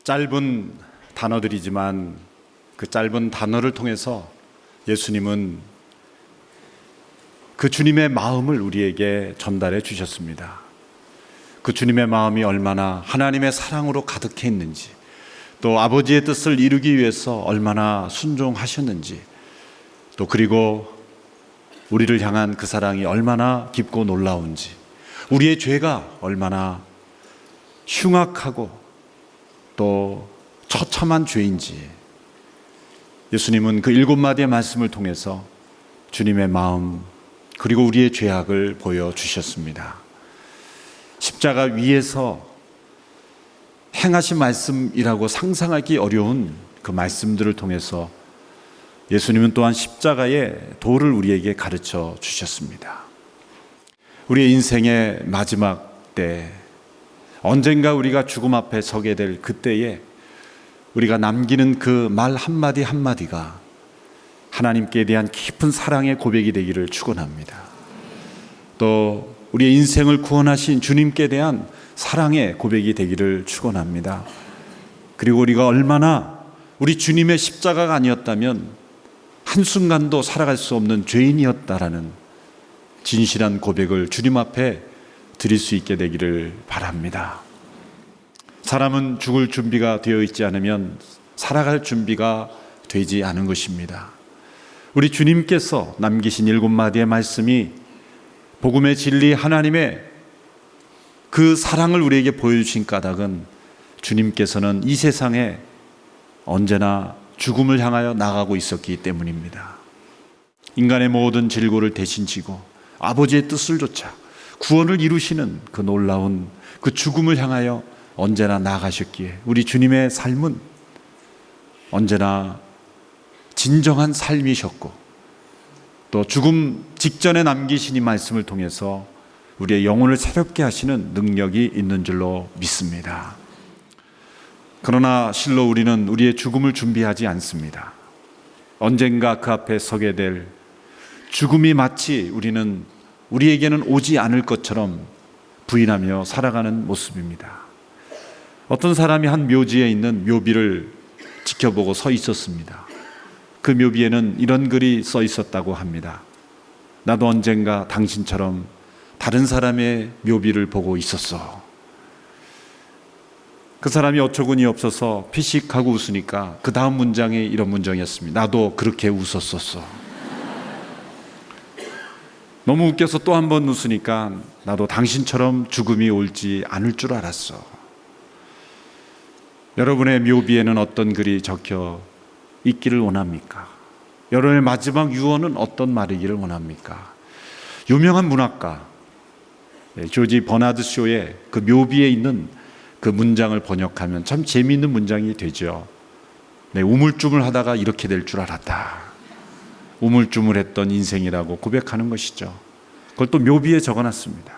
짧은 단어들이지만 그 짧은 단어를 통해서 예수님은 그 주님의 마음을 우리에게 전달해 주셨습니다. 그 주님의 마음이 얼마나 하나님의 사랑으로 가득해 있는지, 또 아버지의 뜻을 이루기 위해서 얼마나 순종하셨는지, 또 그리고 우리를 향한 그 사랑이 얼마나 깊고 놀라운지, 우리의 죄가 얼마나 흉악하고 또 처참한 죄인지 예수님은 그 7마디의 말씀을 통해서 주님의 마음 그리고 우리의 죄악을 보여주셨습니다. 십자가 위에서 행하신 말씀이라고 상상하기 어려운 그 말씀들을 통해서 예수님은 또한 십자가의 도를 우리에게 가르쳐 주셨습니다. 우리의 인생의 마지막 때, 언젠가 우리가 죽음 앞에 서게 될 그때에 우리가 남기는 그 말 한마디 한마디가 하나님께 대한 깊은 사랑의 고백이 되기를 축원합니다. 또 우리의 인생을 구원하신 주님께 대한 사랑의 고백이 되기를 축원합니다. 그리고 우리가 얼마나 우리 주님의 십자가가 아니었다면 한순간도 살아갈 수 없는 죄인이었다라는 진실한 고백을 주님 앞에 드릴 수 있게 되기를 바랍니다. 사람은 죽을 준비가 되어 있지 않으면 살아갈 준비가 되지 않은 것입니다. 우리 주님께서 남기신 7마디의 말씀이 복음의 진리 하나님의 그 사랑을 우리에게 보여주신 까닭은 주님께서는 이 세상에 언제나 죽음을 향하여 나가고 있었기 때문입니다. 인간의 모든 질고를 대신 지고 아버지의 뜻을 좇아 구원을 이루시는 그 놀라운 그 죽음을 향하여 언제나 나아가셨기에 우리 주님의 삶은 언제나 진정한 삶이셨고, 또 죽음 직전에 남기신 이 말씀을 통해서 우리의 영혼을 새롭게 하시는 능력이 있는 줄로 믿습니다. 그러나 실로 우리는 우리의 죽음을 준비하지 않습니다. 언젠가 그 앞에 서게 될 죽음이 마치 우리에게는 오지 않을 것처럼 부인하며 살아가는 모습입니다. 어떤 사람이 한 묘지에 있는 묘비를 지켜보고 서 있었습니다. 그 묘비에는 이런 글이 써 있었다고 합니다. 나도 언젠가 당신처럼 다른 사람의 묘비를 보고 있었어. 그 사람이 어처구니 없어서 피식하고 웃으니까 그 다음 문장이 이런 문장이었습니다. 나도 그렇게 웃었었어. 너무 웃겨서 또 한 번 웃으니까 나도 당신처럼 죽음이 올지 않을 줄 알았어. 여러분의 묘비에는 어떤 글이 적혀 있기를 원합니까? 여러분의 마지막 유언은 어떤 말이기를 원합니까? 유명한 문학가 조지 버나드 쇼의 그 묘비에 있는 그 문장을 번역하면 참 재미있는 문장이 되죠. 우물쭈물하다가 이렇게 될 줄 알았다. 우물쭈물했던 인생이라고 고백하는 것이죠. 그걸 또 묘비에 적어놨습니다.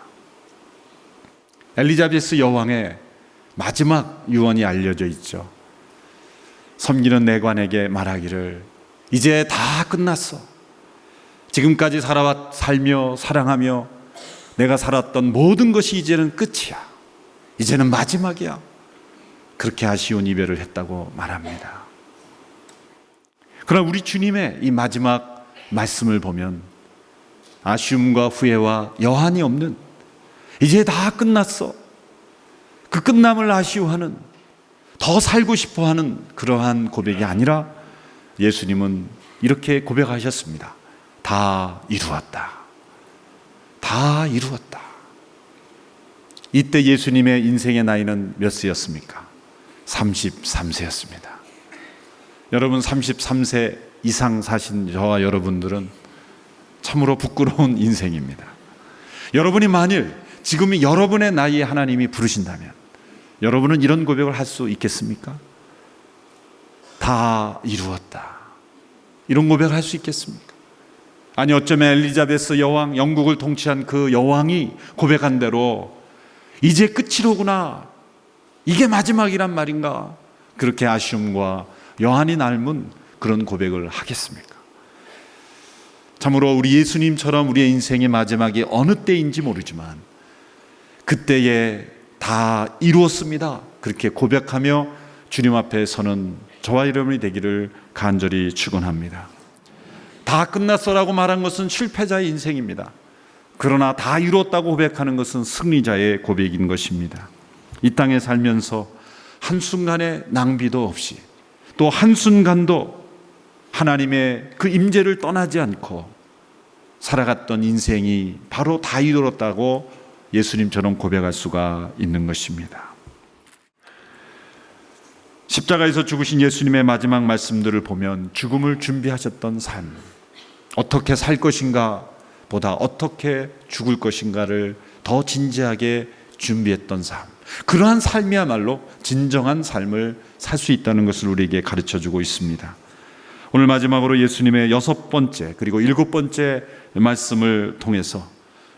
엘리자베스 여왕의 마지막 유언이 알려져 있죠. 섬기는 내관에게 말하기를 이제 다 끝났어. 지금까지 살며 사랑하며 내가 살았던 모든 것이 이제는 끝이야. 이제는 마지막이야. 그렇게 아쉬운 이별을 했다고 말합니다. 그러나 우리 주님의 이 마지막 말씀을 보면 아쉬움과 후회와 여한이 없는 이제 다 끝났어. 그 끝남을 아쉬워하는, 더 살고 싶어하는 그러한 고백이 아니라 예수님은 이렇게 고백하셨습니다. 다 이루었다. 다 이루었다. 이때 예수님의 인생의 나이는 몇 세였습니까? 33세였습니다. 여러분 33세 이상 사신 저와 여러분들은 참으로 부끄러운 인생입니다. 여러분이 만일 지금 여러분의 나이에 하나님이 부르신다면 여러분은 이런 고백을 할 수 있겠습니까? 다 이루었다. 이런 고백을 할 수 있겠습니까? 아니 어쩌면 엘리자베스 여왕, 영국을 통치한 그 여왕이 고백한 대로 이제 끝이로구나, 이게 마지막이란 말인가, 그렇게 아쉬움과 여한이 남은 그런 고백을 하겠습니까? 참으로 우리 예수님처럼 우리의 인생의 마지막이 어느 때인지 모르지만 그때에 다 이루었습니다, 그렇게 고백하며 주님 앞에 서는 저와 여러분이 되기를 간절히 축원합니다. 다 끝났어라고 말한 것은 실패자의 인생입니다. 그러나 다 이루었다고 고백하는 것은 승리자의 고백인 것입니다. 이 땅에 살면서 한순간의 낭비도 없이 또 한순간도 하나님의 그 임재를 떠나지 않고 살아갔던 인생이 바로 다 이루었다고 예수님처럼 고백할 수가 있는 것입니다. 십자가에서 죽으신 예수님의 마지막 말씀들을 보면 죽음을 준비하셨던 삶, 어떻게 살 것인가 보다 어떻게 죽을 것인가를 더 진지하게 준비했던 삶, 그러한 삶이야말로 진정한 삶을 살 수 있다는 것을 우리에게 가르쳐주고 있습니다. 오늘 마지막으로 예수님의 6번째 그리고 7번째 말씀을 통해서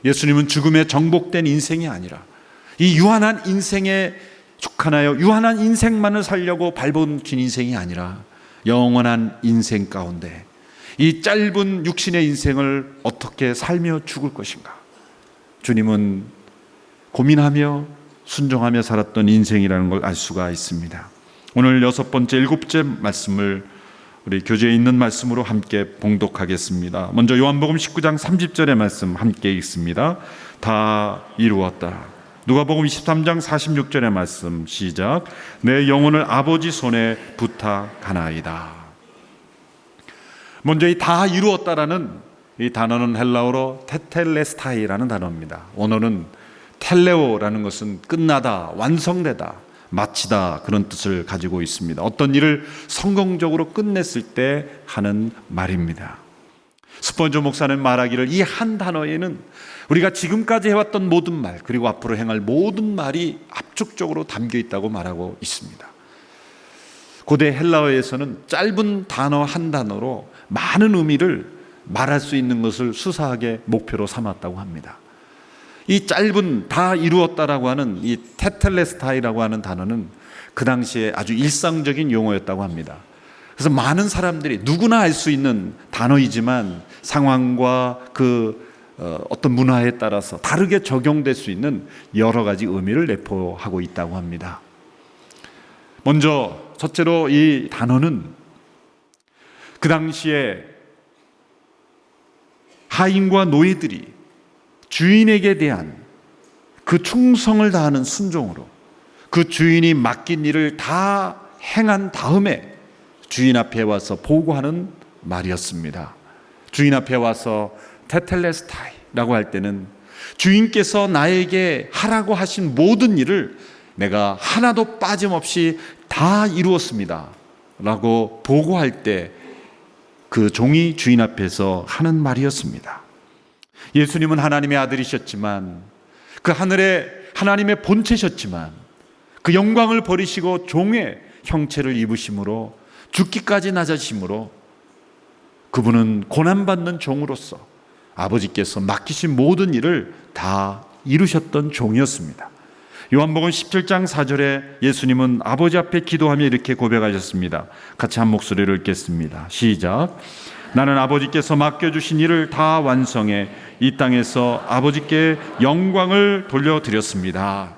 예수님은 죽음에 정복된 인생이 아니라 이 유한한 인생에 축하나요 유한한 인생만을 살려고 발버둥친 인생이 아니라 영원한 인생 가운데 이 짧은 육신의 인생을 어떻게 살며 죽을 것인가, 주님은 고민하며 순종하며 살았던 인생이라는 걸 알 수가 있습니다. 오늘 6번째, 7번째 말씀을 우리 교재에 있는 말씀으로 함께 봉독하겠습니다. 먼저 요한복음 19장 30절의 말씀 함께 읽습니다. 다 이루었다. 누가복음 23장 46절의 말씀 시작. 내 영혼을 아버지 손에 부탁하나이다. 먼저 이 다 이루었다라는 이 단어는 헬라어로 테텔레스타이라는 단어입니다. 원어는 텔레오라는 것은 끝나다, 완성되다, 마치다 그런 뜻을 가지고 있습니다. 어떤 일을 성공적으로 끝냈을 때 하는 말입니다. 스펀저 목사는 말하기를 이 한 단어에는 우리가 지금까지 해왔던 모든 말 그리고 앞으로 행할 모든 말이 압축적으로 담겨 있다고 말하고 있습니다. 고대 헬라어에서는 짧은 단어 한 단어로 많은 의미를 말할 수 있는 것을 수사하게 목표로 삼았다고 합니다. 이 짧은 다 이루었다라고 하는 이 테텔레스타이라고 하는 단어는 그 당시에 아주 일상적인 용어였다고 합니다. 그래서 많은 사람들이 누구나 알 수 있는 단어이지만 상황과 어떤 문화에 따라서 다르게 적용될 수 있는 여러 가지 의미를 내포하고 있다고 합니다. 먼저 첫째로 이 단어는 그 당시에 하인과 노예들이 주인에게 대한 그 충성을 다하는 순종으로 그 주인이 맡긴 일을 다 행한 다음에 주인 앞에 와서 보고하는 말이었습니다. 주인 앞에 와서 테텔레스타이라고 할 때는 주인께서 나에게 하라고 하신 모든 일을 내가 하나도 빠짐없이 다 이루었습니다 라고 보고할 때 그 종이 주인 앞에서 하는 말이었습니다. 예수님은 하나님의 아들이셨지만 그 하늘에 하나님의 본체셨지만 그 영광을 버리시고 종의 형체를 입으심으로 죽기까지 낮아지심으로 그분은 고난받는 종으로서 아버지께서 맡기신 모든 일을 다 이루셨던 종이었습니다. 요한복음 17장 4절에 예수님은 아버지 앞에 기도하며 이렇게 고백하셨습니다. 같이 한 목소리를 읽겠습니다. 시작. 나는 아버지께서 맡겨주신 일을 다 완성해 이 땅에서 아버지께 영광을 돌려드렸습니다.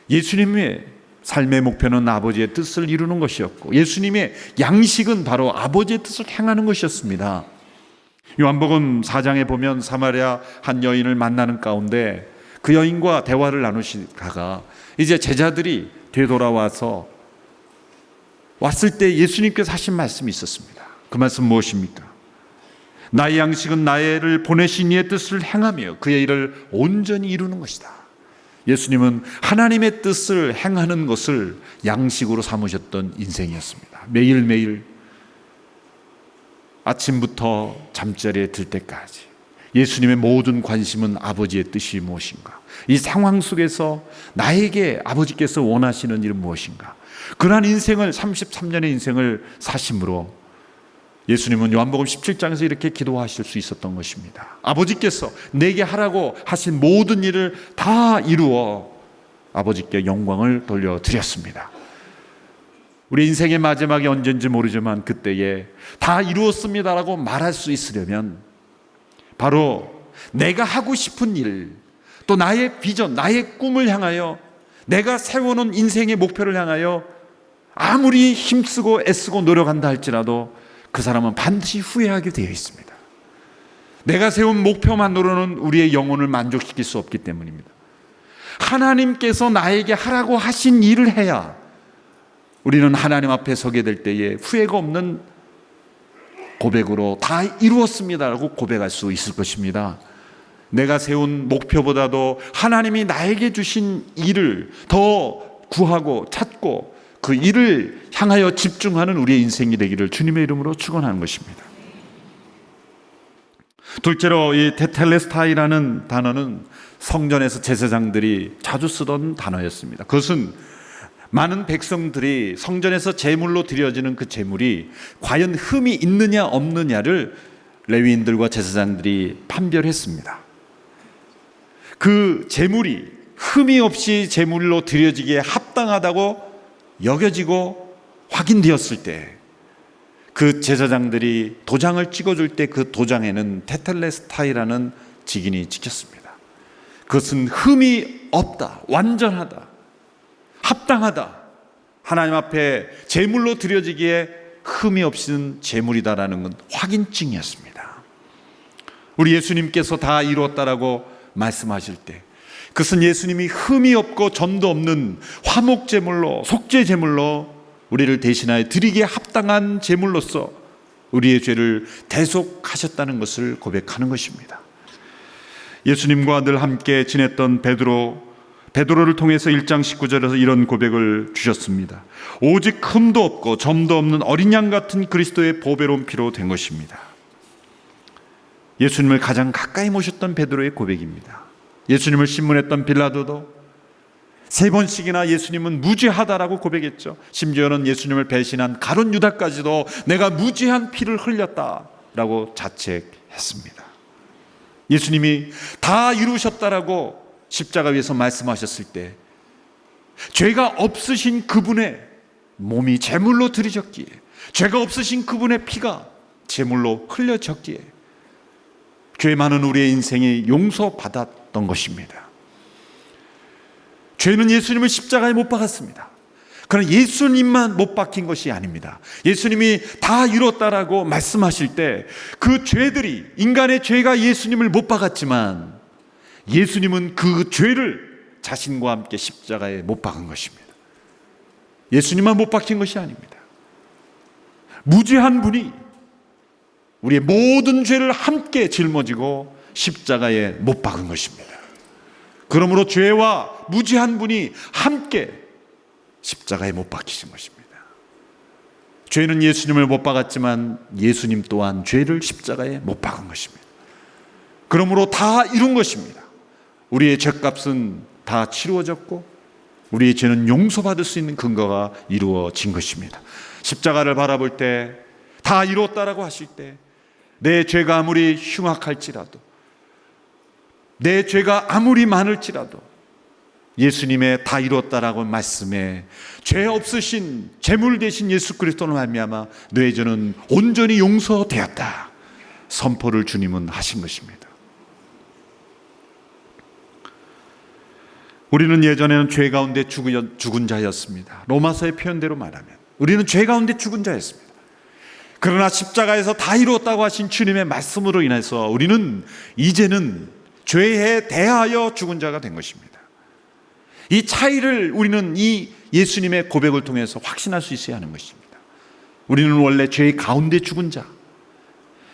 예수님의 삶의 목표는 아버지의 뜻을 이루는 것이었고 예수님의 양식은 바로 아버지의 뜻을 행하는 것이었습니다. 요한복음 4장에 보면 사마리아 한 여인을 만나는 가운데 그 여인과 대화를 나누시다가 이제 제자들이 되돌아와서 왔을 때 예수님께서 하신 말씀이 있었습니다. 그 말씀 무엇입니까? 나의 양식은 나를 보내신 이의 뜻을 행하며 그의 일을 온전히 이루는 것이다. 예수님은 하나님의 뜻을 행하는 것을 양식으로 삼으셨던 인생이었습니다. 매일매일 아침부터 잠자리에 들 때까지 예수님의 모든 관심은 아버지의 뜻이 무엇인가, 이 상황 속에서 나에게 아버지께서 원하시는 일은 무엇인가, 그러한 인생을 33년의 인생을 사심으로 예수님은 요한복음 17장에서 이렇게 기도하실 수 있었던 것입니다. 아버지께서 내게 하라고 하신 모든 일을 다 이루어 아버지께 영광을 돌려드렸습니다. 우리 인생의 마지막이 언제인지 모르지만 그때에 다 이루었습니다라고 말할 수 있으려면 바로 내가 하고 싶은 일, 또 나의 비전, 나의 꿈을 향하여 내가 세워놓은 인생의 목표를 향하여 아무리 힘쓰고 애쓰고 노력한다 할지라도 그 사람은 반드시 후회하게 되어 있습니다. 내가 세운 목표만으로는 우리의 영혼을 만족시킬 수 없기 때문입니다. 하나님께서 나에게 하라고 하신 일을 해야 우리는 하나님 앞에 서게 될 때에 후회가 없는 고백으로 다 이루었습니다라고 고백할 수 있을 것입니다. 내가 세운 목표보다도 하나님이 나에게 주신 일을 더 구하고 찾고 그 일을 향하여 집중하는 우리의 인생이 되기를 주님의 이름으로 축원하는 것입니다. 둘째로 이 테텔레스타이라는 단어는 성전에서 제사장들이 자주 쓰던 단어였습니다. 그것은 많은 백성들이 성전에서 제물로 드려지는 그 제물이 과연 흠이 있느냐 없느냐를 레위인들과 제사장들이 판별했습니다. 그 제물이 흠이 없이 제물로 드려지기에 합당하다고 여겨지고 확인되었을 때 그 제사장들이 도장을 찍어줄 때 그 도장에는 테텔레스타이라는 직인이 찍혔습니다. 그것은 흠이 없다, 완전하다, 합당하다, 하나님 앞에 제물로 드려지기에 흠이 없는 제물이다라는 건 확인증이었습니다. 우리 예수님께서 다 이루었다라고 말씀하실 때 그것은 예수님이 흠이 없고 점도 없는 화목 제물로, 속죄 제물로 우리를 대신하여 드리기에 합당한 제물로서 우리의 죄를 대속하셨다는 것을 고백하는 것입니다. 예수님과 늘 함께 지냈던 베드로를 통해서 1장 19절에서 이런 고백을 주셨습니다. 오직 흠도 없고 점도 없는 어린 양 같은 그리스도의 보배로운 피로 된 것입니다. 예수님을 가장 가까이 모셨던 베드로의 고백입니다. 예수님을 신문했던 빌라도도 3번씩이나 예수님은 무죄하다라고 고백했죠. 심지어는 예수님을 배신한 가룟 유다까지도 내가 무죄한 피를 흘렸다라고 자책했습니다. 예수님이 다 이루셨다라고 십자가 위에서 말씀하셨을 때 죄가 없으신 그분의 몸이 제물로 드려졌기에, 죄가 없으신 그분의 피가 제물로 흘려졌기에 죄 많은 우리의 인생이 용서받았던 것입니다. 죄는 예수님을 십자가에 못 박았습니다. 그러나 예수님만 못 박힌 것이 아닙니다. 예수님이 다 이뤘다라고 말씀하실 때 그 죄들이, 인간의 죄가 예수님을 못 박았지만 예수님은 그 죄를 자신과 함께 십자가에 못 박은 것입니다. 예수님만 못 박힌 것이 아닙니다. 무죄한 분이 우리의 모든 죄를 함께 짊어지고 십자가에 못 박은 것입니다. 그러므로 죄와 무죄한 분이 함께 십자가에 못 박히신 것입니다. 죄는 예수님을 못 박았지만 예수님 또한 죄를 십자가에 못 박은 것입니다. 그러므로 다 이룬 것입니다. 우리의 죄값은 다 치루어졌고 우리의 죄는 용서받을 수 있는 근거가 이루어진 것입니다. 십자가를 바라볼 때 다 이루었다라고 하실 때 내 죄가 아무리 흉악할지라도, 내 죄가 아무리 많을지라도 예수님의 다 이루었다라고 말씀에 죄 없으신 제물 되신 예수 그리스도로 말미암아 내 죄는 온전히 용서되었다 선포를 주님은 하신 것입니다. 우리는 예전에는 죄 가운데 죽은 자였습니다. 로마서의 표현대로 말하면 우리는 죄 가운데 죽은 자였습니다. 그러나 십자가에서 다 이루었다고 하신 주님의 말씀으로 인해서 우리는 이제는 죄에 대하여 죽은 자가 된 것입니다. 이 차이를 우리는 이 예수님의 고백을 통해서 확신할 수 있어야 하는 것입니다. 우리는 원래 죄 가운데 죽은 자,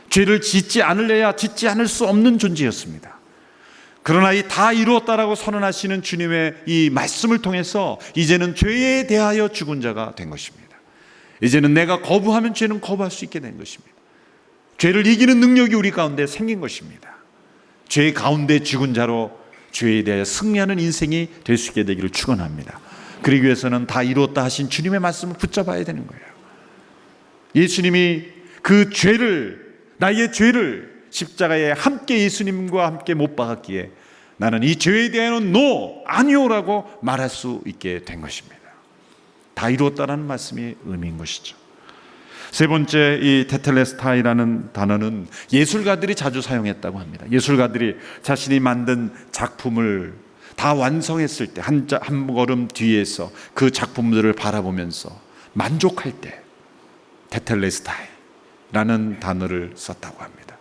죄를 짓지 않으려야 짓지 않을 수 없는 존재였습니다. 그러나 이 다 이루었다라고 선언하시는 주님의 이 말씀을 통해서 이제는 죄에 대하여 죽은 자가 된 것입니다. 이제는 내가 거부하면 죄는 거부할 수 있게 된 것입니다. 죄를 이기는 능력이 우리 가운데 생긴 것입니다. 죄 가운데 죽은 자로 죄에 대하여 승리하는 인생이 될 수 있게 되기를 축원합니다. 그러기 위해서는 다 이루었다 하신 주님의 말씀을 붙잡아야 되는 거예요. 예수님이 그 죄를, 나의 죄를 십자가에 함께 예수님과 함께 못 박았기에 나는 이 죄에 대해서는 노, 아니오라고 말할 수 있게 된 것입니다. 다 이루었다라는 말씀이 의미인 것이죠. 세 번째, 이 테텔레스타이라는 단어는 예술가들이 자주 사용했다고 합니다. 예술가들이 자신이 만든 작품을 다 완성했을 때 한 걸음 뒤에서 그 작품들을 바라보면서 만족할 때 테텔레스타이라는 단어를 썼다고 합니다.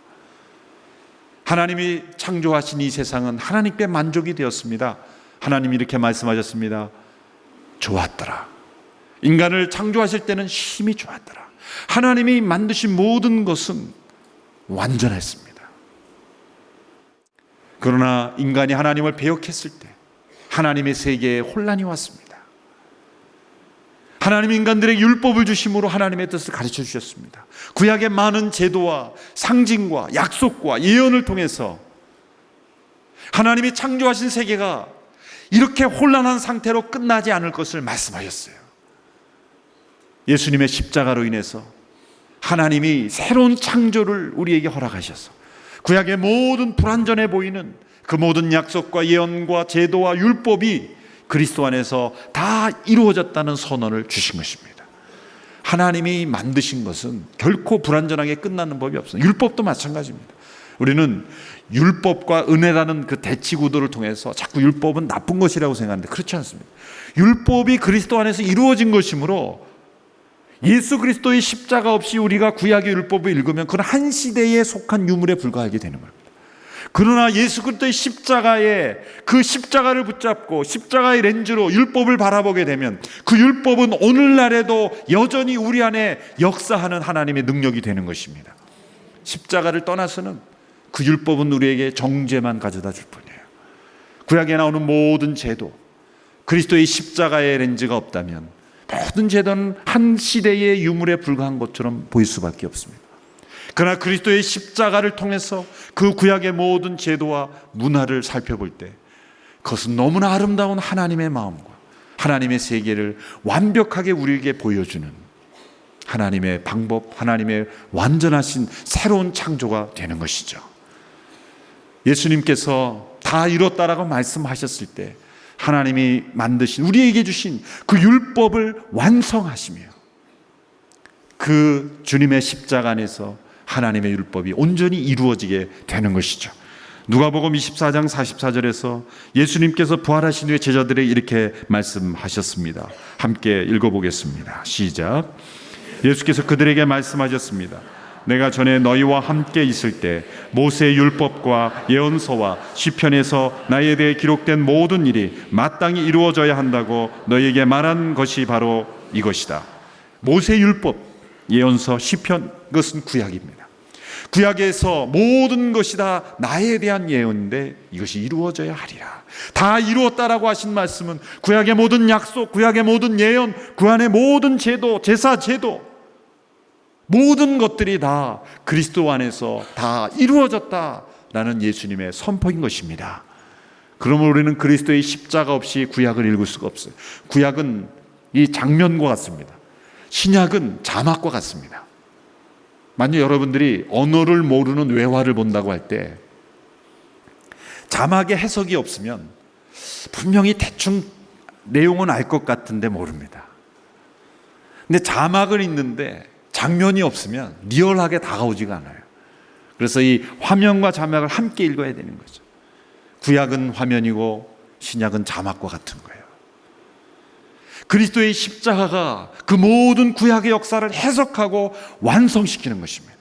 하나님이 창조하신 이 세상은 하나님께 만족이 되었습니다. 하나님이 이렇게 말씀하셨습니다. 좋았더라. 인간을 창조하실 때는 힘이 좋았더라. 하나님이 만드신 모든 것은 완전했습니다. 그러나 인간이 하나님을 배역했을 때 하나님의 세계에 혼란이 왔습니다. 하나님 인간들에게 율법을 주심으로 하나님의 뜻을 가르쳐 주셨습니다. 구약의 많은 제도와 상징과 약속과 예언을 통해서 하나님이 창조하신 세계가 이렇게 혼란한 상태로 끝나지 않을 것을 말씀하셨어요. 예수님의 십자가로 인해서 하나님이 새로운 창조를 우리에게 허락하셔서 구약의 모든 불완전해 보이는 그 모든 약속과 예언과 제도와 율법이 그리스도 안에서 다 이루어졌다는 선언을 주신 것입니다. 하나님이 만드신 것은 결코 불완전하게 끝나는 법이 없어요. 율법도 마찬가지입니다. 우리는 율법과 은혜라는 그 대치 구도를 통해서 자꾸 율법은 나쁜 것이라고 생각하는데 그렇지 않습니다. 율법이 그리스도 안에서 이루어진 것이므로 예수 그리스도의 십자가 없이 우리가 구약의 율법을 읽으면 그건 한 시대에 속한 유물에 불과하게 되는 겁니다. 그러나 예수 그리스도의 십자가에 그 십자가를 붙잡고 십자가의 렌즈로 율법을 바라보게 되면 그 율법은 오늘날에도 여전히 우리 안에 역사하는 하나님의 능력이 되는 것입니다. 십자가를 떠나서는 그 율법은 우리에게 정죄만 가져다 줄 뿐이에요. 구약에 나오는 모든 제도, 그리스도의 십자가의 렌즈가 없다면 모든 제도는 한 시대의 유물에 불과한 것처럼 보일 수밖에 없습니다. 그러나 그리스도의 십자가를 통해서 그 구약의 모든 제도와 문화를 살펴볼 때 그것은 너무나 아름다운 하나님의 마음과 하나님의 세계를 완벽하게 우리에게 보여주는 하나님의 방법, 하나님의 완전하신 새로운 창조가 되는 것이죠. 예수님께서 다 이뤘다라고 말씀하셨을 때 하나님이 만드신 우리에게 주신 그 율법을 완성하시며 그 주님의 십자가 안에서 하나님의 율법이 온전히 이루어지게 되는 것이죠. 누가복음 24장 44절에서 예수님께서 부활하신 후에 제자들에게 이렇게 말씀하셨습니다. 함께 읽어보겠습니다. 시작. 예수께서 그들에게 말씀하셨습니다. 내가 전에 너희와 함께 있을 때 모세의 율법과 예언서와 시편에서 나에 대해 기록된 모든 일이 마땅히 이루어져야 한다고 너희에게 말한 것이 바로 이것이다. 모세의 율법, 예언서, 시편, 그것은 구약입니다. 구약에서 모든 것이 다 나에 대한 예언인데 이것이 이루어져야 하리라. 다 이루었다라고 하신 말씀은 구약의 모든 약속, 구약의 모든 예언, 그 안의 모든 제도, 제사 제도, 모든 것들이 다 그리스도 안에서 다 이루어졌다라는 예수님의 선포인 것입니다. 그러면 우리는 그리스도의 십자가 없이 구약을 읽을 수가 없어요. 구약은 이 장면과 같습니다. 신약은 자막과 같습니다. 만약 여러분들이 언어를 모르는 외화를 본다고 할 때 자막에 해석이 없으면 분명히 대충 내용은 알 것 같은데 모릅니다. 근데 자막은 있는데 장면이 없으면 리얼하게 다가오지가 않아요. 그래서 이 화면과 자막을 함께 읽어야 되는 거죠. 구약은 화면이고 신약은 자막과 같은 거예요. 그리스도의 십자가가 그 모든 구약의 역사를 해석하고 완성시키는 것입니다.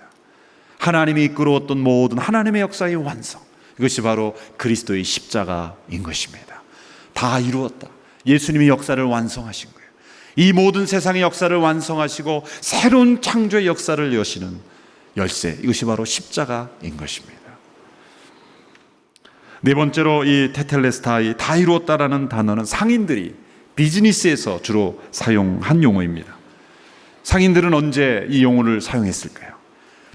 하나님이 이끌어왔던 모든 하나님의 역사의 완성, 이것이 바로 그리스도의 십자가인 것입니다. 다 이루었다. 예수님이 역사를 완성하신 거예요. 이 모든 세상의 역사를 완성하시고 새로운 창조의 역사를 여시는 열쇠, 이것이 바로 십자가인 것입니다. 네 번째로 이 테텔레스타이, 다 이루었다라는 단어는 상인들이 비즈니스에서 주로 사용한 용어입니다. 상인들은 언제 이 용어를 사용했을까요?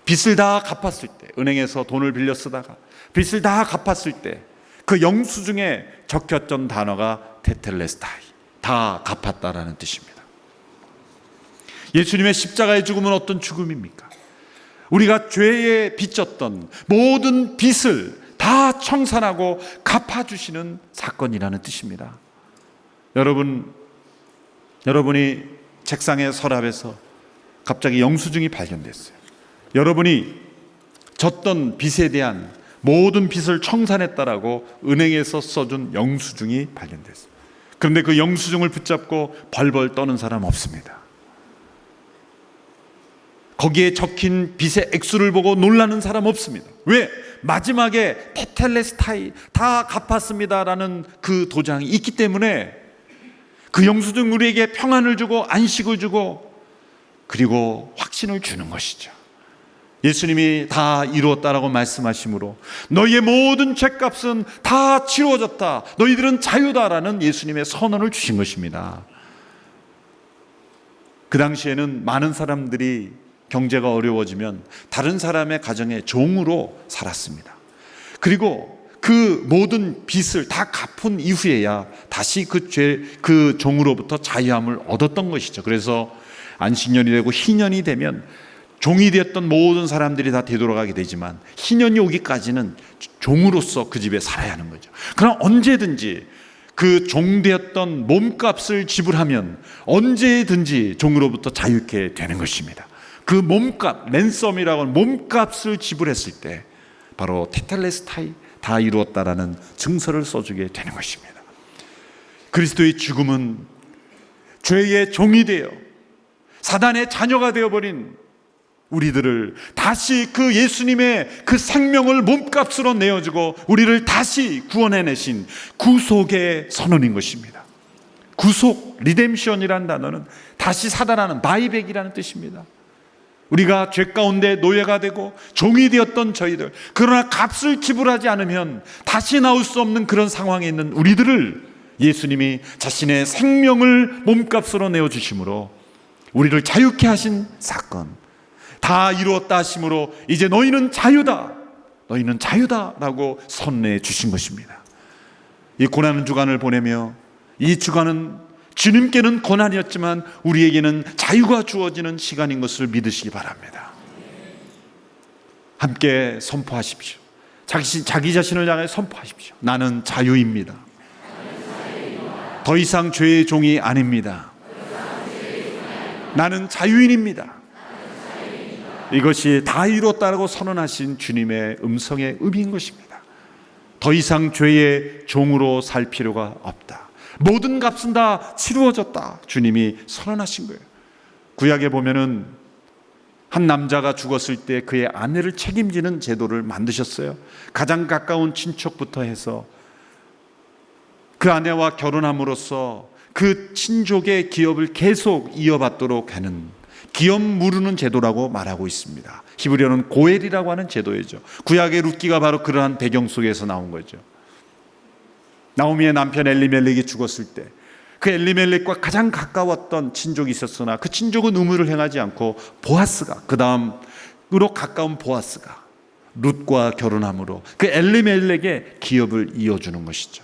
빚을 다 갚았을 때, 은행에서 돈을 빌려 쓰다가 빚을 다 갚았을 때 그 영수증에 적혔던 단어가 테텔레스타이, 다 갚았다라는 뜻입니다. 예수님의 십자가의 죽음은 어떤 죽음입니까? 우리가 죄에 빚졌던 모든 빚을 다 청산하고 갚아주시는 사건이라는 뜻입니다. 여러분이 책상의 서랍에서 갑자기 영수증이 발견됐어요. 여러분이 졌던 빚에 대한 모든 빚을 청산했다라고 은행에서 써준 영수증이 발견됐어요. 그런데 그 영수증을 붙잡고 벌벌 떠는 사람 없습니다. 거기에 적힌 빚의 액수를 보고 놀라는 사람 없습니다. 왜? 마지막에 테텔레스타이 다 갚았습니다라는 그 도장이 있기 때문에 그 영수증 우리에게 평안을 주고 안식을 주고 그리고 확신을 주는 것이죠. 예수님이 다 이루었다라고 말씀하심으로 너희의 모든 죄값은 다 치루어졌다, 너희들은 자유다라는 예수님의 선언을 주신 것입니다. 그 당시에는 많은 사람들이 경제가 어려워지면 다른 사람의 가정의 종으로 살았습니다. 그리고 그 모든 빚을 다 갚은 이후에야 다시 그 종으로부터 자유함을 얻었던 것이죠. 그래서 안식년이 되고 희년이 되면 종이 되었던 모든 사람들이 다 되돌아가게 되지만 희년이 오기까지는 종으로서 그 집에 살아야 하는 거죠. 그러나 언제든지 그 종되었던 몸값을 지불하면 언제든지 종으로부터 자유케 되는 것입니다. 그 몸값, 랜섬이라고 하는 몸값을 지불했을 때 바로 테텔레스타이 다 이루었다라는 증서를 써주게 되는 것입니다. 그리스도의 죽음은 죄의 종이 되어 사단의 자녀가 되어버린 우리들을 다시 그 예수님의 그 생명을 몸값으로 내어주고 우리를 다시 구원해내신 구속의 선언인 것입니다. 구속, 리뎀션이라는 단어는 다시 살아나는, 바이백이라는 뜻입니다. 우리가 죄 가운데 노예가 되고 종이 되었던 저희들, 그러나 값을 지불하지 않으면 다시 나올 수 없는 그런 상황에 있는 우리들을 예수님이 자신의 생명을 몸값으로 내어주심으로 우리를 자유케 하신 사건, 다 이루었다 하심으로 이제 너희는 자유다, 너희는 자유다라고 선언해 주신 것입니다. 이 고난의 주간을 보내며 이 주간은 주님께는 고난이었지만 우리에게는 자유가 주어지는 시간인 것을 믿으시기 바랍니다. 함께 선포하십시오. 자기 자신을 향해 선포하십시오. 나는 자유입니다. 더 이상 죄의 종이 아닙니다. 나는 자유인입니다. 이것이 다 이루었다라고 선언하신 주님의 음성의 의미인 것입니다. 더 이상 죄의 종으로 살 필요가 없다. 모든 값은 다 치루어졌다. 주님이 선언하신 거예요. 구약에 보면은 한 남자가 죽었을 때 그의 아내를 책임지는 제도를 만드셨어요. 가장 가까운 친척부터 해서 그 아내와 결혼함으로써 그 친족의 기업을 계속 이어받도록 하는 기업 무르는 제도라고 말하고 있습니다. 히브리어는 고엘이라고 하는 제도이죠. 구약의 룻기가 바로 그러한 배경 속에서 나온 거죠. 나오미의 남편 엘리멜렉이 죽었을 때 그 엘리멜렉과 가장 가까웠던 친족이 있었으나 그 친족은 의무를 행하지 않고 보아스가, 그 다음으로 가까운 보아스가 룻과 결혼함으로 그 엘리멜렉의 기업을 이어주는 것이죠.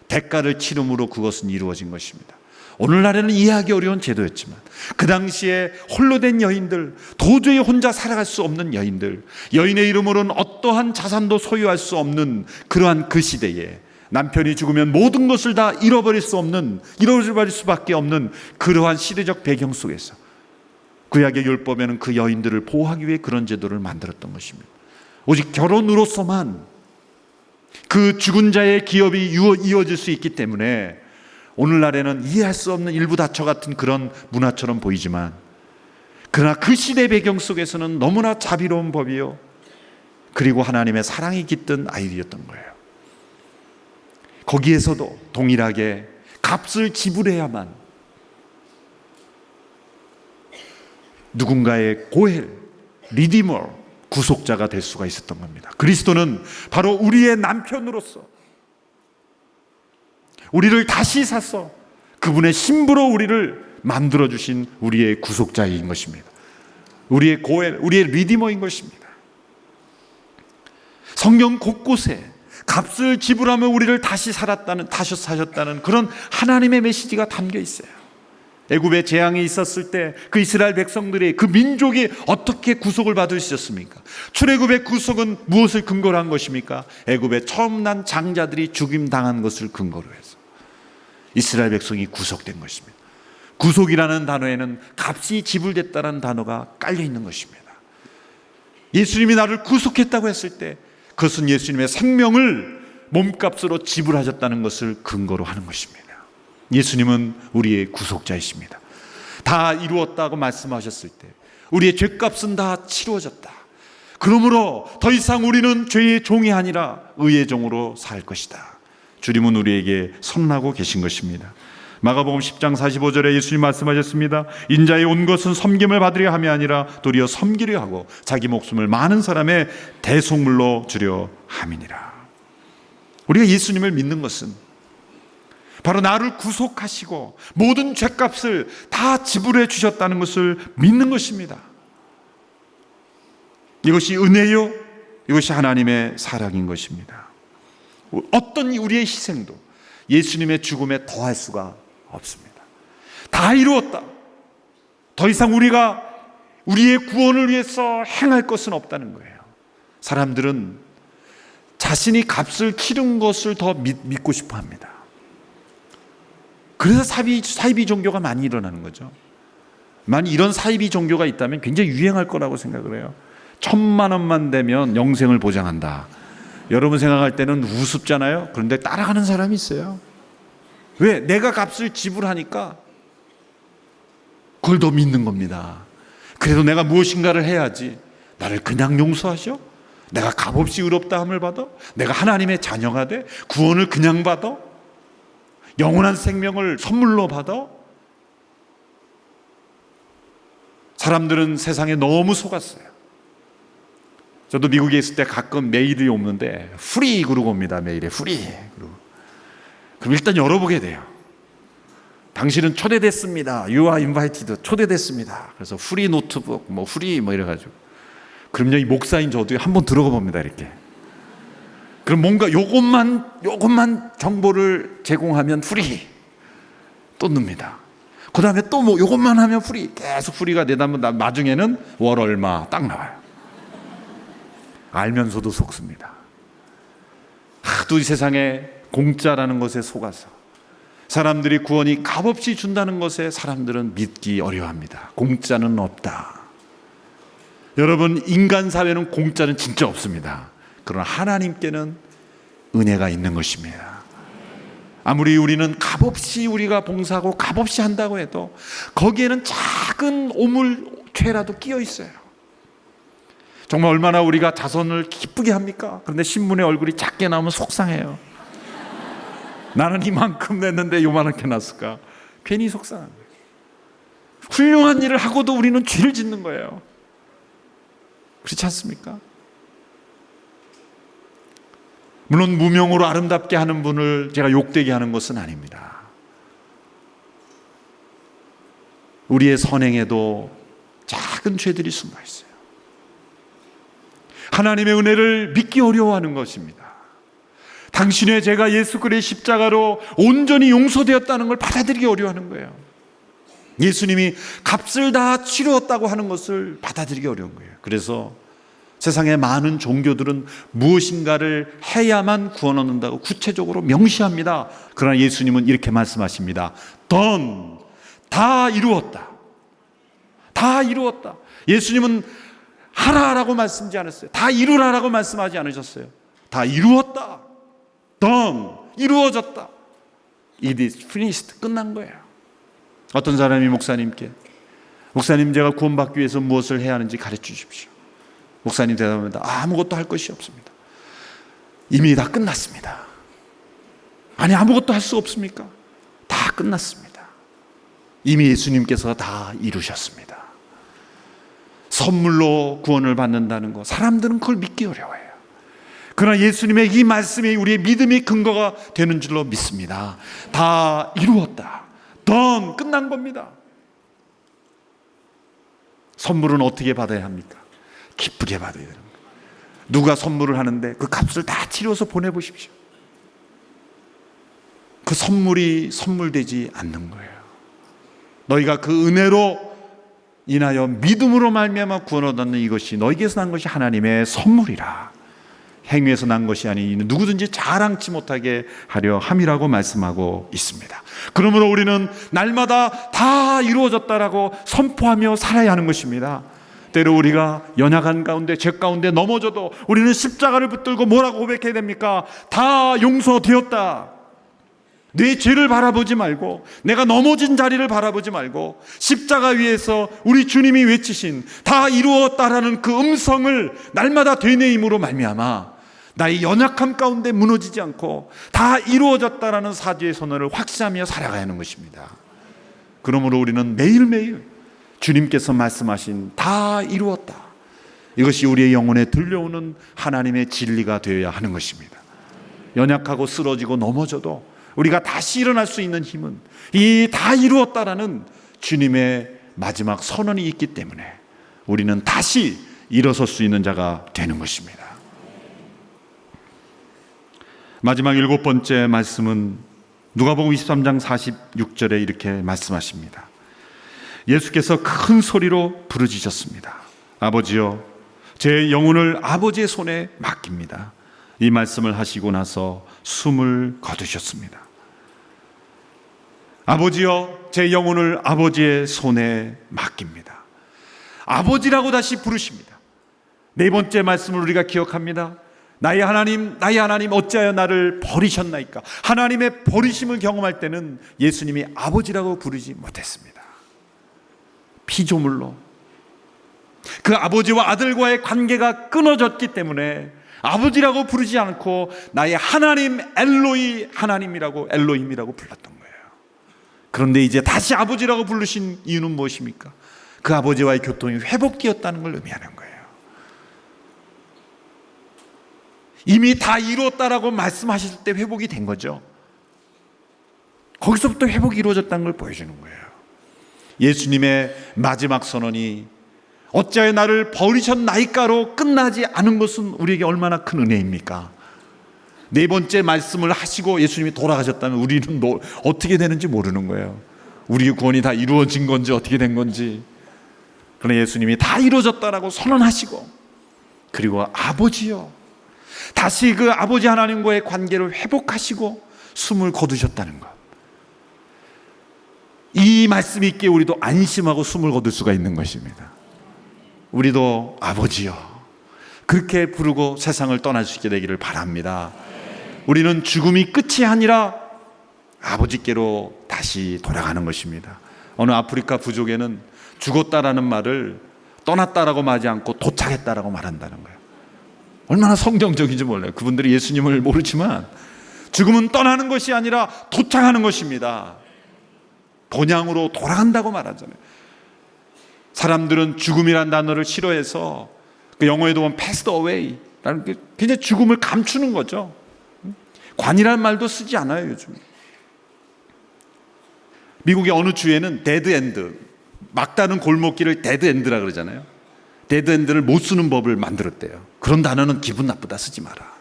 대가를 치름으로 그것은 이루어진 것입니다. 오늘날에는 이해하기 어려운 제도였지만 그 당시에 홀로 된 여인들, 도저히 혼자 살아갈 수 없는 여인들, 여인의 이름으로는 어떠한 자산도 소유할 수 없는 그러한 그 시대에 남편이 죽으면 모든 것을 다 잃어버릴 수밖에 없는 그러한 시대적 배경 속에서 구약의 율법에는 그 여인들을 보호하기 위해 그런 제도를 만들었던 것입니다. 오직 결혼으로서만 그 죽은 자의 기업이 이어질 수 있기 때문에 오늘날에는 이해할 수 없는 일부 다처 같은 그런 문화처럼 보이지만 그러나 그 시대 배경 속에서는 너무나 자비로운 법이요, 그리고 하나님의 사랑이 깃든 아이들이었던 거예요. 거기에서도 동일하게 값을 지불해야만 누군가의 고엘, 리디머, 구속자가 될 수가 있었던 겁니다. 그리스도는 바로 우리의 남편으로서 우리를 다시 사서 그분의 신부로 우리를 만들어주신 우리의 구속자인 것입니다. 우리의 고엘, 우리의 리디머인 것입니다. 성경 곳곳에 값을 지불하며 우리를 다시 사셨다는 그런 하나님의 메시지가 담겨 있어요. 애굽에 재앙이 있었을 때 그 이스라엘 백성들이, 그 민족이 어떻게 구속을 받을 수 있었습니까? 출애굽의 구속은 무엇을 근거로 한 것입니까? 애굽에 처음 난 장자들이 죽임당한 것을 근거로 해서 이스라엘 백성이 구속된 것입니다. 구속이라는 단어에는 값이 지불됐다는 단어가 깔려 있는 것입니다. 예수님이 나를 구속했다고 했을 때 그것은 예수님의 생명을 몸값으로 지불하셨다는 것을 근거로 하는 것입니다. 예수님은 우리의 구속자이십니다. 다 이루었다고 말씀하셨을 때 우리의 죄값은 다 치루어졌다. 그러므로 더 이상 우리는 죄의 종이 아니라 의의 종으로 살 것이다. 주님은 우리에게 선언하고 계신 것입니다. 마가복음 10장 45절에 예수님 말씀하셨습니다. 인자에 온 것은 섬김을 받으려 함이 아니라 도리어 섬기려 하고 자기 목숨을 많은 사람의 대속물로 주려 함이니라. 우리가 예수님을 믿는 것은 바로 나를 구속하시고 모든 죄값을 다 지불해 주셨다는 것을 믿는 것입니다. 이것이 은혜요, 이것이 하나님의 사랑인 것입니다. 어떤 우리의 희생도 예수님의 죽음에 더할 수가 없습니다. 다 이루었다. 더 이상 우리가 우리의 구원을 위해서 행할 것은 없다는 거예요. 사람들은 자신이 값을 치른 것을 더 믿고 싶어 합니다. 그래서 사이비 종교가 많이 일어나는 거죠. 만약 이런 사이비 종교가 있다면 굉장히 유행할 거라고 생각을 해요. 1,000만 원만 되면 영생을 보장한다. 여러분 생각할 때는 우습잖아요. 그런데 따라가는 사람이 있어요. 왜? 내가 값을 지불하니까 그걸 더 믿는 겁니다. 그래도 내가 무엇인가를 해야지. 나를 그냥 용서하셔? 내가 값없이 의롭다함을 받아? 내가 하나님의 자녀가 돼? 구원을 그냥 받아? 영원한 생명을 선물로 받아? 사람들은 세상에 너무 속았어요. 저도 미국에 있을 때 가끔 메일이 오는데 프리 그러고 옵니다. 메일에 프리 그러고. 그럼 일단 열어보게 돼요. 당신은 초대됐습니다. You are invited. 초대됐습니다. 그래서 프리 노트북, 프리 이래가지고. 그럼요, 이 목사인 저도 한번 들어가 봅니다. 이렇게. 그럼 뭔가 요것만 정보를 제공하면 프리. 또 넣습니다. 그 다음에 또 요것만 하면 프리. 계속 프리가 되다면 나중에는 월 얼마 딱 나와요. 알면서도 속습니다. 하도 이 세상에 공짜라는 것에 속아서 사람들이 구원이 값없이 준다는 것에 사람들은 믿기 어려워합니다. 공짜는 없다. 여러분, 인간 사회는 공짜는 진짜 없습니다. 그러나 하나님께는 은혜가 있는 것입니다. 아무리 우리는 값없이 우리가 봉사하고 값없이 한다고 해도 거기에는 작은 오물죄라도 끼어 있어요. 정말 얼마나 우리가 자손을 기쁘게 합니까? 그런데 신문에 얼굴이 작게 나오면 속상해요. 나는 이만큼 냈는데 요만하게 났을까? 괜히 속상한 거예요. 훌륭한 일을 하고도 우리는 죄를 짓는 거예요. 그렇지 않습니까? 물론 무명으로 아름답게 하는 분을 제가 욕되게 하는 것은 아닙니다. 우리의 선행에도 작은 죄들이 숨어 있어요. 하나님의 은혜를 믿기 어려워하는 것입니다. 당신의 죄가 예수 그리스도의 십자가로 온전히 용서되었다는 걸 받아들이기 어려워하는 거예요. 예수님이 값을 다 치루었다고 하는 것을 받아들이기 어려운 거예요. 그래서 세상의 많은 종교들은 무엇인가를 해야만 구원 얻는다고 구체적으로 명시합니다. 그러나 예수님은 이렇게 말씀하십니다. Done. 다 이루었다. 다 이루었다. 예수님은 하라라고 말씀하지 않았어요. 다 이루라라고 말씀하지 않으셨어요. 다 이루었다. Done. 이루어졌다. It is finished. 끝난 거예요. 어떤 사람이 목사님께, 목사님, 제가 구원받기 위해서 무엇을 해야 하는지 가르쳐 주십시오. 목사님 대답합니다. 아무것도 할 것이 없습니다. 이미 다 끝났습니다. 아니, 아무것도 할 수 없습니까? 다 끝났습니다. 이미 예수님께서 다 이루셨습니다. 선물로 구원을 받는다는 것, 사람들은 그걸 믿기 어려워해요. 그러나 예수님의 이 말씀이 우리의 믿음의 근거가 되는 줄로 믿습니다. 다 이루었다. Done. 끝난 겁니다. 선물은 어떻게 받아야 합니까? 기쁘게 받아야 됩니다. 누가 선물을 하는데 그 값을 다 치러서 보내보십시오. 그 선물이 선물되지 않는 거예요. 너희가 그 은혜로 인하여 믿음으로 말미암아 구원을 얻는 이것이 너희에게서 난 것이 하나님의 선물이라. 행위에서 난 것이 아니 누구든지 자랑치 못하게 하려 함이라고 말씀하고 있습니다. 그러므로 우리는 날마다 다 이루어졌다라고 선포하며 살아야 하는 것입니다. 때로 우리가 연약한 가운데, 죄 가운데 넘어져도 우리는 십자가를 붙들고 뭐라고 고백해야 됩니까? 다 용서되었다. 내 죄를 바라보지 말고, 내가 넘어진 자리를 바라보지 말고, 십자가 위에서 우리 주님이 외치신 다 이루었다라는 그 음성을 날마다 되뇌임으로 말미암아 나의 연약함 가운데 무너지지 않고 다 이루어졌다라는 사죄의 선언을 확신하며 살아가야 하는 것입니다. 그러므로 우리는 매일매일 주님께서 말씀하신 다 이루었다, 이것이 우리의 영혼에 들려오는 하나님의 진리가 되어야 하는 것입니다. 연약하고 쓰러지고 넘어져도 우리가 다시 일어날 수 있는 힘은 이 다 이루었다라는 주님의 마지막 선언이 있기 때문에 우리는 다시 일어설 수 있는 자가 되는 것입니다. 마지막 7번째 말씀은 누가복음 23장 46절에 이렇게 말씀하십니다. 예수께서 큰 소리로 부르짖으셨습니다. 아버지여, 제 영혼을 아버지의 손에 맡깁니다. 이 말씀을 하시고 나서 숨을 거두셨습니다. 아버지여, 제 영혼을 아버지의 손에 맡깁니다. 아버지라고 다시 부르십니다. 네 번째 말씀을 우리가 기억합니다. 나의 하나님, 나의 하나님, 어찌하여 나를 버리셨나이까? 하나님의 버리심을 경험할 때는 예수님이 아버지라고 부르지 못했습니다. 피조물로 그 아버지와 아들과의 관계가 끊어졌기 때문에 아버지라고 부르지 않고 나의 하나님, 엘로이, 하나님이라고, 엘로임이라고 불렀던 거예요. 그런데 이제 다시 아버지라고 부르신 이유는 무엇입니까? 그 아버지와의 교통이 회복되었다는 걸 의미하는 거예요. 이미 다 이루었다라고 말씀하실 때 회복이 된 거죠. 거기서부터 회복이 이루어졌다는 걸 보여주는 거예요. 예수님의 마지막 선언이 어찌하여 나를 버리셨나이까로 끝나지 않은 것은 우리에게 얼마나 큰 은혜입니까? 네 번째 말씀을 하시고 예수님이 돌아가셨다면 우리는 어떻게 되는지 모르는 거예요. 우리의 구원이 다 이루어진 건지 어떻게 된 건지. 그러나 예수님이 다 이루어졌다라고 선언하시고, 그리고 아버지요, 다시 그 아버지 하나님과의 관계를 회복하시고 숨을 거두셨다는 것, 이 말씀이 있기에 우리도 안심하고 숨을 거둘 수가 있는 것입니다. 우리도 아버지요, 그렇게 부르고 세상을 떠날 수 있게 되기를 바랍니다. 우리는 죽음이 끝이 아니라 아버지께로 다시 돌아가는 것입니다. 어느 아프리카 부족에는 죽었다라는 말을 떠났다라고 말하지 않고 도착했다라고 말한다는 거예요. 얼마나 성경적인지 몰라요. 그분들이 예수님을 모르지만 죽음은 떠나는 것이 아니라 도착하는 것입니다. 본향으로 돌아간다고 말하잖아요. 사람들은 죽음이란 단어를 싫어해서 그 영어에도 보면 passed away 라는 게 굉장히 죽음을 감추는 거죠. 관이라는 말도 쓰지 않아요, 요즘. 미국의 어느 주에는 데드 엔드, 막다른 골목길을 데드 엔드라 그러잖아요. 데드 엔드를 못 쓰는 법을 만들었대요. 그런 단어는 기분 나쁘다, 쓰지 마라.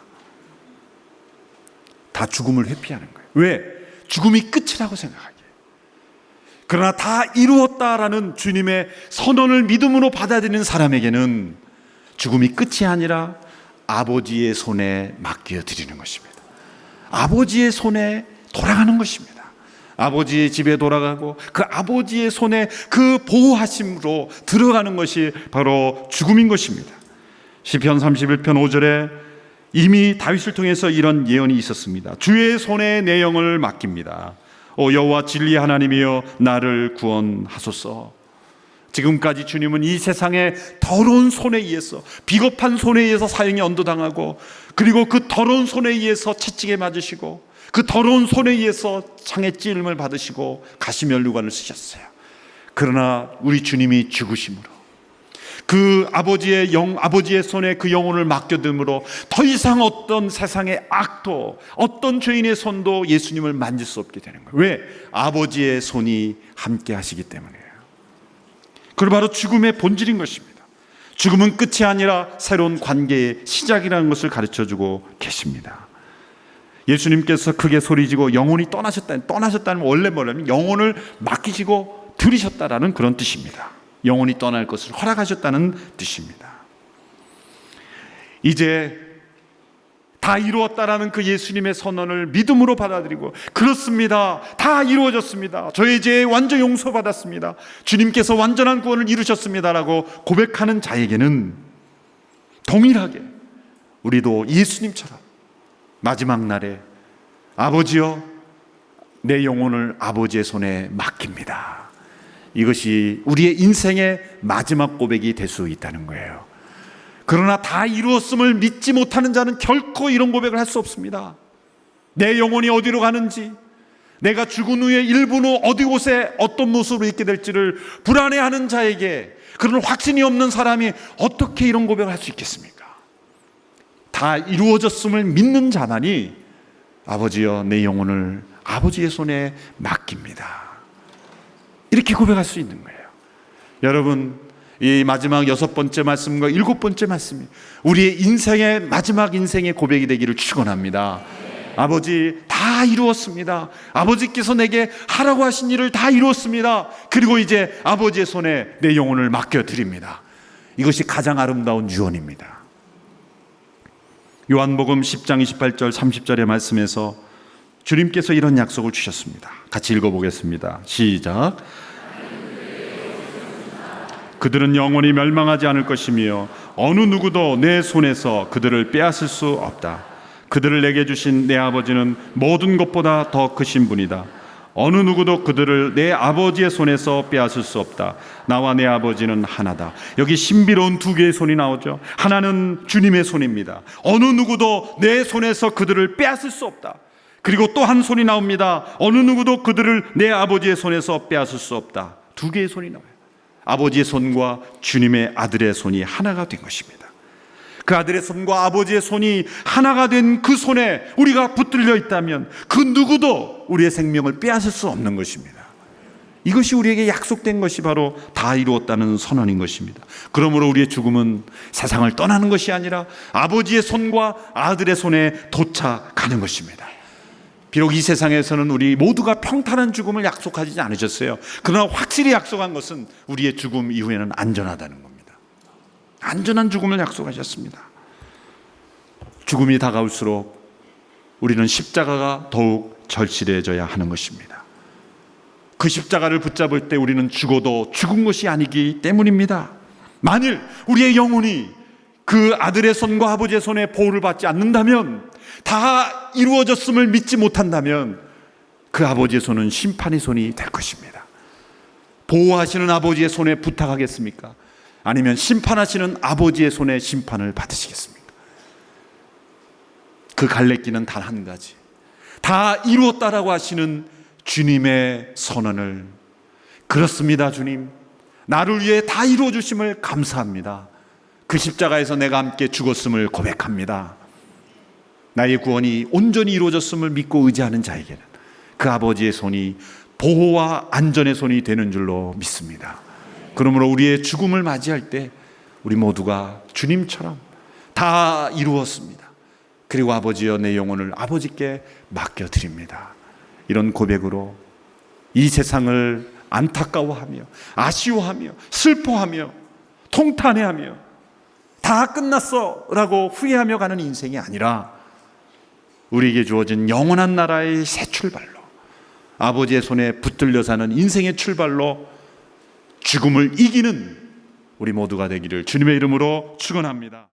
다 죽음을 회피하는 거예요. 왜? 죽음이 끝이라고 생각하기에. 그러나 다 이루었다라는 주님의 선언을 믿음으로 받아들이는 사람에게는 죽음이 끝이 아니라 아버지의 손에 맡겨드리는 것입니다. 아버지의 손에 돌아가는 것입니다. 아버지의 집에 돌아가고 그 아버지의 손에 그 보호하심으로 들어가는 것이 바로 죽음인 것입니다. 시편 31편 5절에 이미 다윗을 통해서 이런 예언이 있었습니다. 주의 손에 내 영을 맡깁니다. 오 여호와 진리의 하나님이여 나를 구원하소서. 지금까지 주님은 이 세상의 더러운 손에 의해서, 비겁한 손에 의해서 사형에 언도당하고, 그리고 그 더러운 손에 의해서 채찍에 맞으시고, 그 더러운 손에 의해서 창에 찔림을 받으시고 가시면류관을 쓰셨어요. 그러나 우리 주님이 죽으심으로 그 아버지의 손에 그 영혼을 맡겨둠으로 더 이상 어떤 세상의 악도, 어떤 죄인의 손도 예수님을 만질 수 없게 되는 거예요. 왜? 아버지의 손이 함께 하시기 때문이에요. 그리고 바로 죽음의 본질인 것입니다. 죽음은 끝이 아니라 새로운 관계의 시작이라는 것을 가르쳐주고 계십니다. 예수님께서 크게 소리지고 영혼이 떠나셨다는 원래 뭐냐면 영혼을 맡기시고 들이셨다라는 그런 뜻입니다. 영혼이 떠날 것을 허락하셨다는 뜻입니다. 이제 다 이루었다라는 그 예수님의 선언을 믿음으로 받아들이고, 그렇습니다, 다 이루어졌습니다, 저의 죄 완전 용서받았습니다, 주님께서 완전한 구원을 이루셨습니다라고 고백하는 자에게는 동일하게 우리도 예수님처럼 마지막 날에 아버지여 내 영혼을 아버지의 손에 맡깁니다. 이것이 우리의 인생의 마지막 고백이 될 수 있다는 거예요. 그러나 다 이루었음을 믿지 못하는 자는 결코 이런 고백을 할 수 없습니다. 내 영혼이 어디로 가는지, 내가 죽은 후에 1분 후 어디 곳에 어떤 모습으로 있게 될지를 불안해하는 자에게, 그런 확신이 없는 사람이 어떻게 이런 고백을 할 수 있겠습니까? 다 이루어졌음을 믿는 자만이 아버지여 내 영혼을 아버지의 손에 맡깁니다, 이렇게 고백할 수 있는 거예요. 여러분, 이 마지막 6번째 말씀과 7번째 말씀이 우리의 인생의 마지막 인생의 고백이 되기를 축원합니다. 아버지, 다 이루었습니다. 아버지께서 내게 하라고 하신 일을 다 이루었습니다. 그리고 이제 아버지의 손에 내 영혼을 맡겨드립니다. 이것이 가장 아름다운 유언입니다. 요한복음 10장 28절 30절의 말씀에서 주님께서 이런 약속을 주셨습니다. 같이 읽어보겠습니다. 시작. 그들은 영원히 멸망하지 않을 것이며 어느 누구도 내 손에서 그들을 빼앗을 수 없다. 그들을 내게 주신 내 아버지는 모든 것보다 더 크신 분이다. 어느 누구도 그들을 내 아버지의 손에서 빼앗을 수 없다. 나와 내 아버지는 하나다. 여기 신비로운 두 개의 손이 나오죠. 하나는 주님의 손입니다. 어느 누구도 내 손에서 그들을 빼앗을 수 없다. 그리고 또 한 손이 나옵니다. 어느 누구도 그들을 내 아버지의 손에서 빼앗을 수 없다. 두 개의 손이 나와요. 아버지의 손과 주님의 아들의 손이 하나가 된 것입니다. 그 아들의 손과 아버지의 손이 하나가 된 그 손에 우리가 붙들려 있다면 그 누구도 우리의 생명을 빼앗을 수 없는 것입니다. 이것이 우리에게 약속된 것이 바로 다 이루었다는 선언인 것입니다. 그러므로 우리의 죽음은 세상을 떠나는 것이 아니라 아버지의 손과 아들의 손에 도착하는 것입니다. 비록 이 세상에서는 우리 모두가 평탄한 죽음을 약속하지 않으셨어요. 그러나 확실히 약속한 것은 우리의 죽음 이후에는 안전하다는 겁니다. 안전한 죽음을 약속하셨습니다. 죽음이 다가올수록 우리는 십자가가 더욱 절실해져야 하는 것입니다. 그 십자가를 붙잡을 때 우리는 죽어도 죽은 것이 아니기 때문입니다. 만일 우리의 영혼이 그 아들의 손과 아버지의 손에 보호를 받지 않는다면, 다 이루어졌음을 믿지 못한다면 그 아버지의 손은 심판의 손이 될 것입니다. 보호하시는 아버지의 손에 부탁하겠습니까? 아니면 심판하시는 아버지의 손에 심판을 받으시겠습니까? 그 갈래길은 단 한 가지, 다 이루었다라고 하시는 주님의 선언을, 그렇습니다 주님, 나를 위해 다 이루어 주심을 감사합니다. 그 십자가에서 내가 함께 죽었음을 고백합니다. 나의 구원이 온전히 이루어졌음을 믿고 의지하는 자에게는 그 아버지의 손이 보호와 안전의 손이 되는 줄로 믿습니다. 그러므로 우리의 죽음을 맞이할 때 우리 모두가 주님처럼 다 이루었습니다, 그리고 아버지여 내 영혼을 아버지께 맡겨드립니다, 이런 고백으로 이 세상을 안타까워하며 아쉬워하며 슬퍼하며 통탄해하며 다 끝났어 라고 후회하며 가는 인생이 아니라 우리에게 주어진 영원한 나라의 새 출발로, 아버지의 손에 붙들려 사는 인생의 출발로 죽음을 이기는 우리 모두가 되기를 주님의 이름으로 축원합니다.